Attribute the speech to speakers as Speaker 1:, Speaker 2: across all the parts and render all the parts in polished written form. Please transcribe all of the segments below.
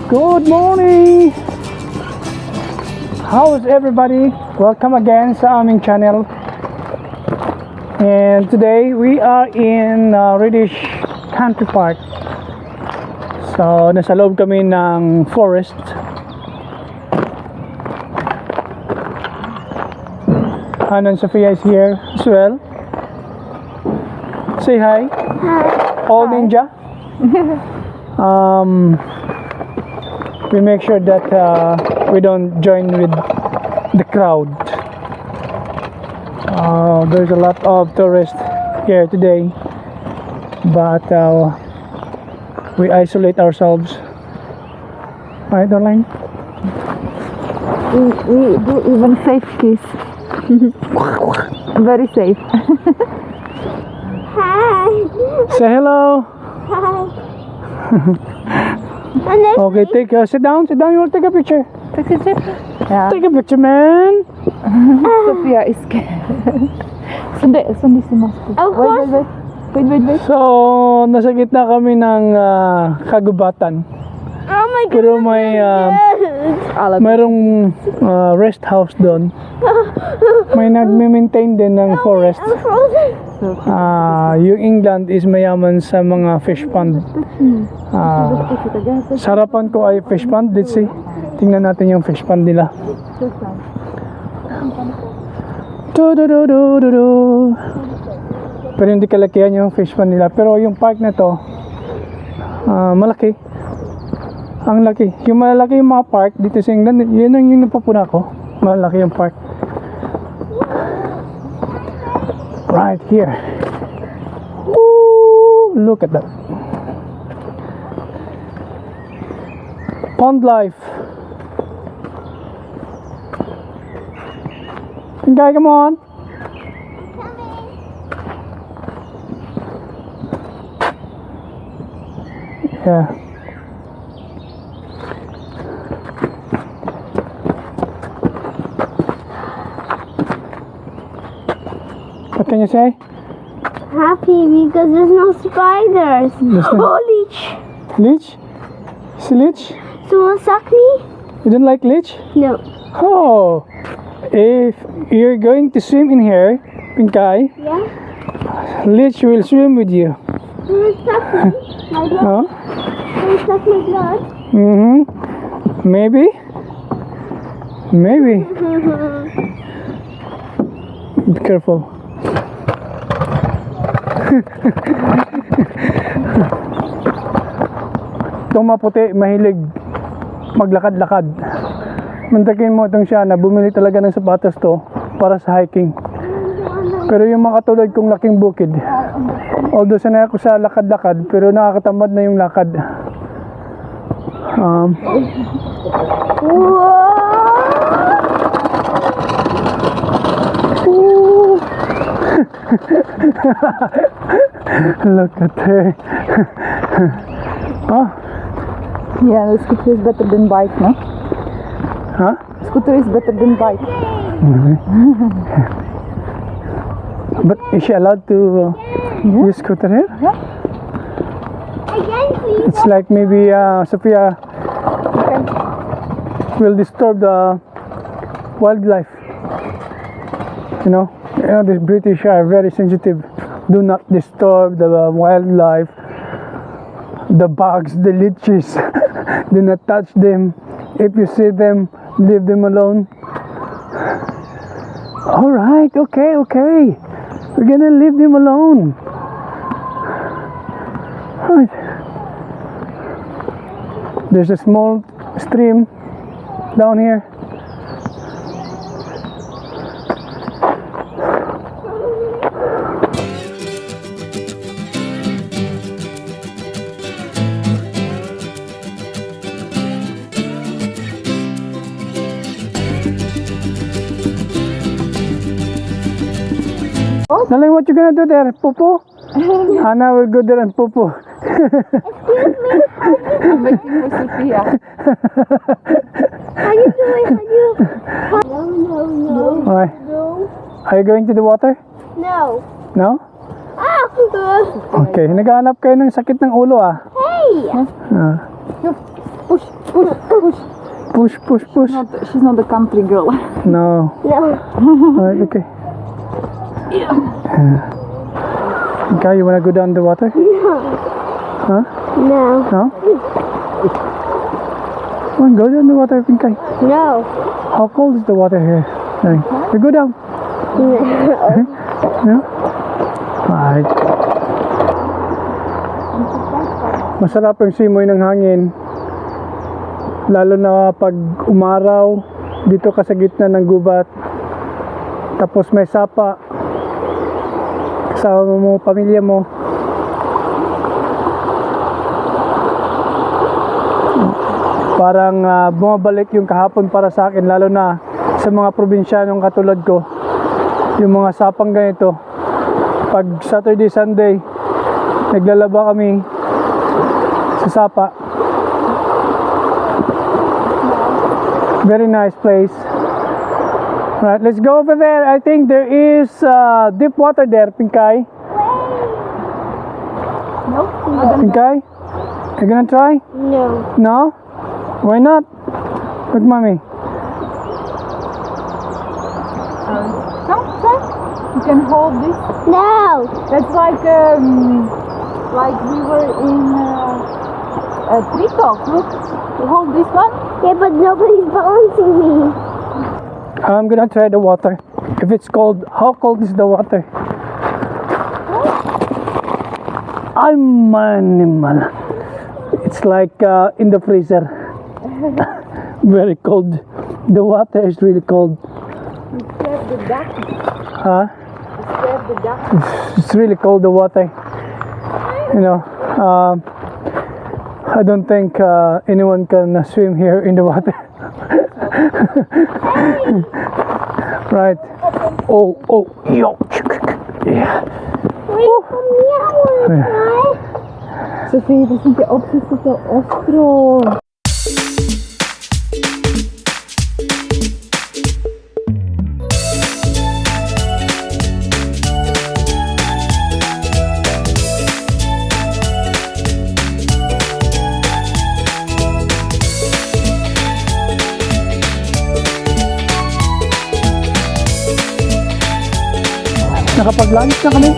Speaker 1: Good morning! How's everybody? Welcome again sa aming channel. And today we are in Reddish Country Park. So nasa loob kami ng forest. Hanan Sophia is here as well. Say hi.
Speaker 2: Hi.
Speaker 1: All Ninja. We make sure that we don't join with the crowd. There's a lot of tourists here today, but we isolate ourselves. Right, darling?
Speaker 2: We do even safe kiss. Very safe. Hi.
Speaker 1: Say hello.
Speaker 2: Hi.
Speaker 1: Okay, sit down. You want to take a picture?
Speaker 2: Take a picture. Yeah.
Speaker 1: Take a picture, man.
Speaker 2: Sophia is scared. Sundi si Master. Wait.
Speaker 1: So, nasa gitna kami ng kagubatan.
Speaker 2: Oh my God.
Speaker 1: Pero may mayroong rest house doon. May nagme-maintain din ng forest. Yung England is mayaman sa mga fish pond. Sarapan ko ay fish pond. Let's see. Tingnan natin yung fish pond nila. Pero hindi kalakihan yung fish pond nila. Pero yung park na to, malaki. Ang laki. Yung malaki yung mga park dito sa England, yun ang yung napapuna ko. Malaki yung park. Right here. Woo! Look at that. Pond life. Guy, come on. Yeah. What can you say?
Speaker 2: Happy because there's no spiders. Oh, leech.
Speaker 1: Leech? Is it leech?
Speaker 2: Someone suck me?
Speaker 1: You don't like leech?
Speaker 2: No.
Speaker 1: Oh, if you're going to swim in here, Pinkai,
Speaker 2: Yeah?
Speaker 1: leech will swim with you.
Speaker 2: Someone suck me? My blood?
Speaker 1: Huh?
Speaker 2: Someone suck my blood?
Speaker 1: Maybe. Be careful. Itong maputi, mahilig maglakad-lakad. Mantakin mo itong siya na bumili talaga ng sapatos to para sa hiking. Pero yung mga katulad kong laking bukid, although sanay ako sa lakad-lakad, pero nakakatamad na yung lakad. Look at her. Oh.
Speaker 2: Yeah, the scooter is better than bike, no?
Speaker 1: Huh?
Speaker 2: Scooter is better than bike.
Speaker 1: But is she allowed to use scooter here?
Speaker 2: Yeah. Again, please.
Speaker 1: It's like maybe Sophia will disturb the wildlife. You know, the British are very sensitive. Do not disturb the wildlife, the bugs, the leeches. Do not touch them. If you see them, leave them alone. All right, okay. We're gonna leave them alone. Right. There's a small stream down here. Darling, what you gonna do there? Poo-poo? Hannah will go there and poo-poo.
Speaker 2: I'm waiting for Sophia.
Speaker 3: How you doing? No.
Speaker 1: Why?
Speaker 3: No.
Speaker 1: Are you going to the water?
Speaker 3: No.
Speaker 1: No?
Speaker 3: Ah!
Speaker 1: Okay, naghahanap kayo ng sakit ng ulo ah.
Speaker 3: Hey!
Speaker 1: Ah.
Speaker 3: push, push, push.
Speaker 1: Push, push, push.
Speaker 3: She's not a country girl.
Speaker 1: No.
Speaker 2: No.
Speaker 1: Alright, okay. Okay, you wanna go down the water? Huh?
Speaker 2: No.
Speaker 1: No? Come on, go down the water, Pinkay.
Speaker 2: No.
Speaker 1: How cold is the water here? Hey, you go down. No? Alright. Masarap yung simoy ng hangin. Lalo na pag umaraw, dito ka sa gitna ng gubat. Tapos may sapa. Kasama mo, pamilya mo. Parang bumabalik yung kahapon para sa akin, lalo na sa mga probinsyanong katulad ko. Yung mga sapang ganito. Pag Saturday, Sunday, naglalaba kami sa sapa. Very nice place. Right, let's go over there. I think there is deep water there, Pinkay.
Speaker 2: No.
Speaker 1: Pinkay, you gonna try?
Speaker 2: No.
Speaker 1: No? Why not? Look, mommy.
Speaker 3: Come, try. You can hold this.
Speaker 2: No.
Speaker 3: That's like we were in a tree top. Look, you hold this one.
Speaker 2: Yeah, but nobody's balancing me.
Speaker 1: I'm gonna try the water. If it's cold, how cold is the water? I'm animal. It's like in the freezer. Very cold. The water is really cold.
Speaker 3: You scared the duck.
Speaker 1: Huh?
Speaker 3: You scared the duck.
Speaker 1: It's really cold, the water. You know, I don't think anyone can swim here in the water. Right. Oh, yo. Yeah.
Speaker 2: Wait for me, I want to try.
Speaker 3: Sofie, das sind die Opfer so ostro.
Speaker 1: Nakapag-lunch na kami.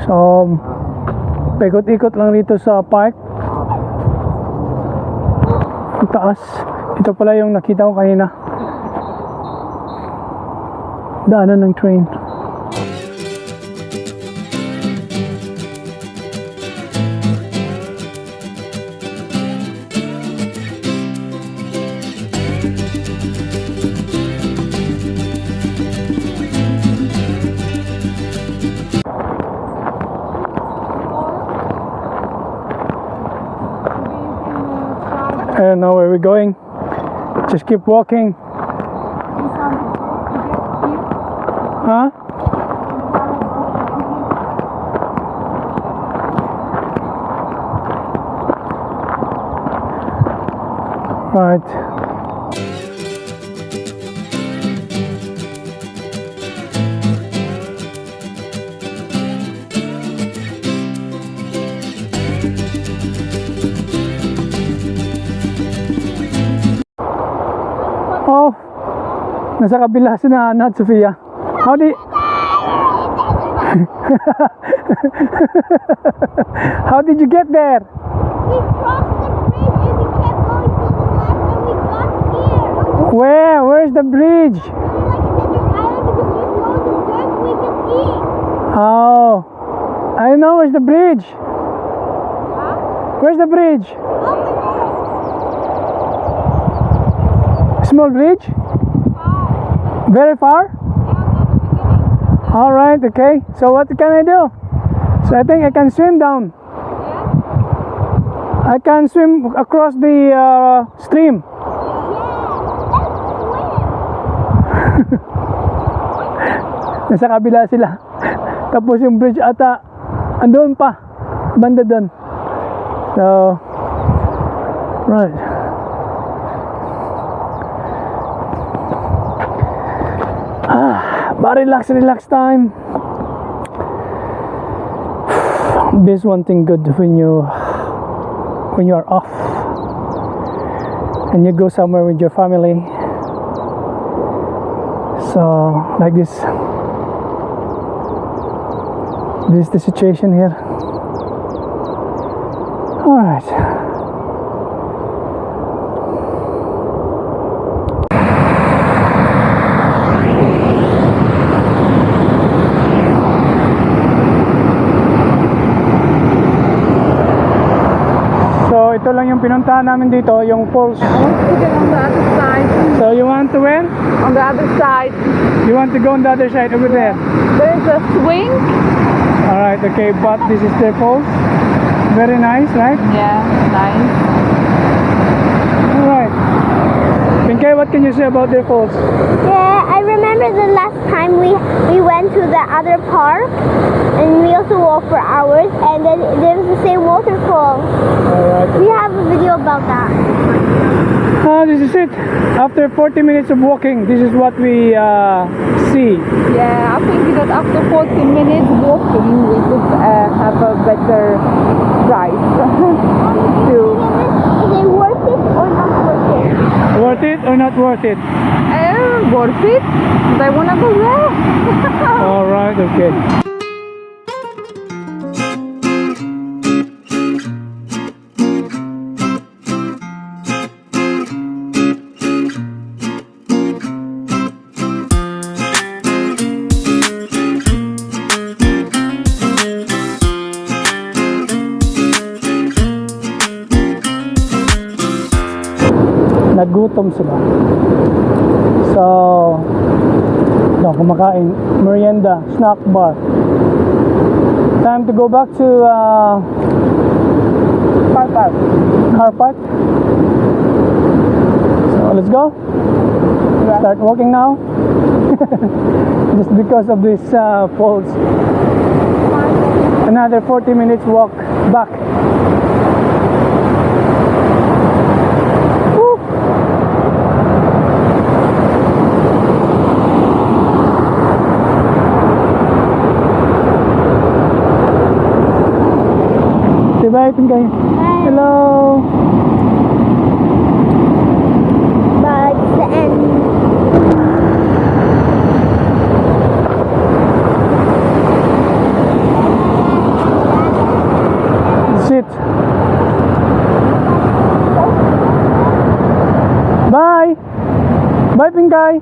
Speaker 1: So, paikot-ikot lang dito sa park. Ang taas. Ito pala yung nakita ko kanina. Daanan ng train. I don't know where we're going. Just keep walking. Huh? Right. Oh, nasa kabila si Nana at Sofia. How did How did you get there?
Speaker 2: We crossed the bridge and we kept going to the left and we got here.
Speaker 1: Where? Where's the bridge?
Speaker 2: Like a desert island because there's loads of dirt we can eat.
Speaker 1: Oh, I know where's the bridge.
Speaker 2: Huh?
Speaker 1: Where's the bridge?
Speaker 2: Over
Speaker 1: Small bridge?
Speaker 2: there.
Speaker 1: Very far? All right, okay. So what can I do? So I think I can swim down. I can swim across the stream. Nasa kabila sila. Tapos yung bridge ata andun pa. Banda doon. So, right. But relax time. This one thing good when you are off. and you go somewhere with your family. So like this is the situation here. All right. So ito lang yung pinuntahan namin dito, yung falls.
Speaker 3: I want to get on the other side.
Speaker 1: So you want to win?
Speaker 3: On the other side.
Speaker 1: You want to go on the other side over there?
Speaker 3: There is a swing.
Speaker 1: Alright, okay, but this is the falls. Very nice, right?
Speaker 3: Yeah, nice.
Speaker 1: Alright. Pinkay, what can you say about the falls?
Speaker 2: Yeah, I remember the last time we went to the other park and we also walked for hours and then there was the same waterfall.
Speaker 1: Alright.
Speaker 2: We have a video about that.
Speaker 1: This is it. After 40 minutes of walking, this is what we see.
Speaker 3: Yeah, I think that after 40 minutes walking, we could have a better drive to.
Speaker 2: Is it worth it or not worth it?
Speaker 1: Worth it or not worth it?
Speaker 3: Worth it. But I wanna go there.
Speaker 1: Alright, okay. Nagutom sila. So, kumakain. Merienda, snack bar. Time to go back to
Speaker 3: Car park.
Speaker 1: car park. So, let's go. Start walking now. Just because of this falls. Another 40 minutes walk back. Bye, Pinkay. Hello.
Speaker 2: But it's the end.
Speaker 1: That's it. Bye. Bye, Pinkay.